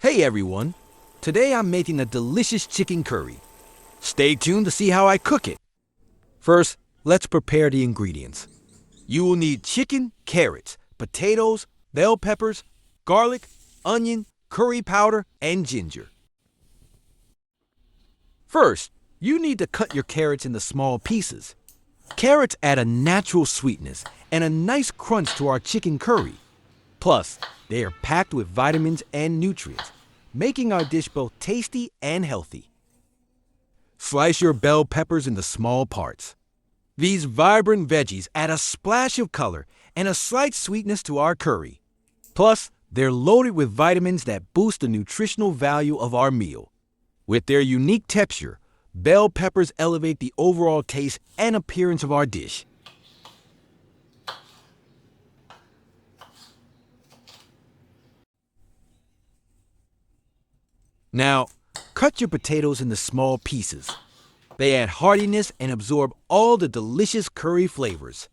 Hey everyone! Today I'm making a delicious chicken curry. Stay tuned to see how I cook it. First, let's prepare the ingredients. You will need chicken, carrots, potatoes, bell peppers, garlic, onion, curry powder, and ginger. First, you need to cut your carrots into small pieces. Carrots add a natural sweetness and a nice crunch to our chicken curry. Plus, they are packed with vitamins and nutrients, making our dish both tasty and healthy. Slice your bell peppers into small parts. These vibrant veggies add a splash of color and a slight sweetness to our curry. Plus, they're loaded with vitamins that boost the nutritional value of our meal. With their unique texture, bell peppers elevate the overall taste and appearance of our dish. Now, cut your potatoes into small pieces. They add heartiness and absorb all the delicious curry flavors.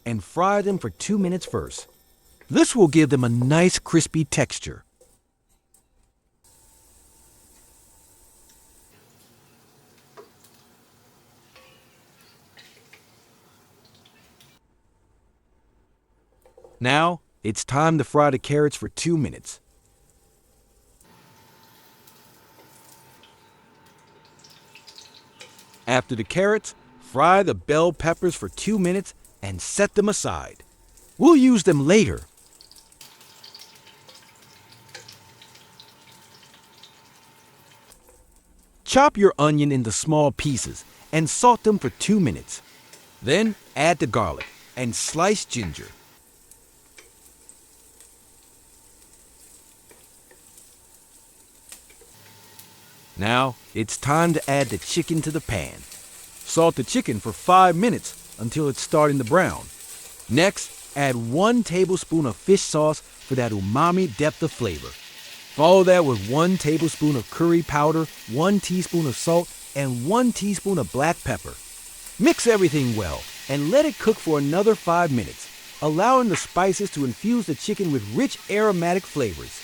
And fry them for 2 minutes first. This will give them a nice crispy texture. Now, it's time to fry the carrots for 2 minutes. After the carrots, fry the bell peppers for 2 minutes and set them aside. We'll use them later. Chop your onion into small pieces and salt them for 2 minutes. Then add the garlic and sliced ginger. Now, it's time to add the chicken to the pan. Salt the chicken for 5 minutes until it's starting to brown. Next, add 1 tablespoon of fish sauce for that umami depth of flavor. Follow that with 1 tablespoon of curry powder, 1 teaspoon of salt, and 1 teaspoon of black pepper. Mix everything well and let it cook for another 5 minutes, allowing the spices to infuse the chicken with rich aromatic flavors.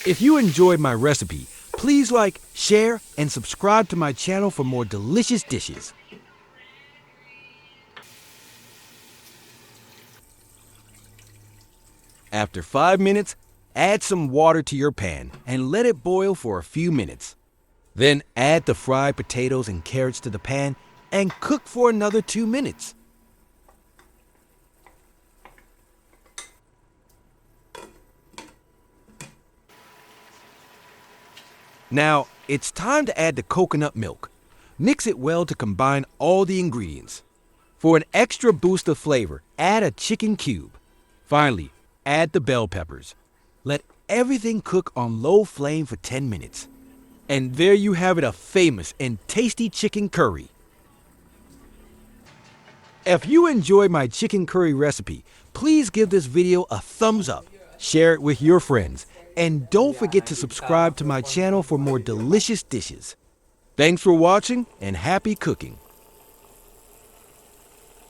If you enjoyed my recipe, please like, share, and subscribe to my channel for more delicious dishes. After 5 minutes, add some water to your pan and let it boil for a few minutes. Then add the fried potatoes and carrots to the pan and cook for another 2 minutes. Now, it's time to add the coconut milk. Mix it well to combine all the ingredients. For an extra boost of flavor, add a chicken cube. Finally, add the bell peppers. Let everything cook on low flame for 10 minutes. And there you have it, a famous and tasty chicken curry. If you enjoyed my chicken curry recipe, please give this video a thumbs up, share it with your friends, and don't forget to subscribe to my channel for more delicious dishes. Thanks for watching and happy cooking.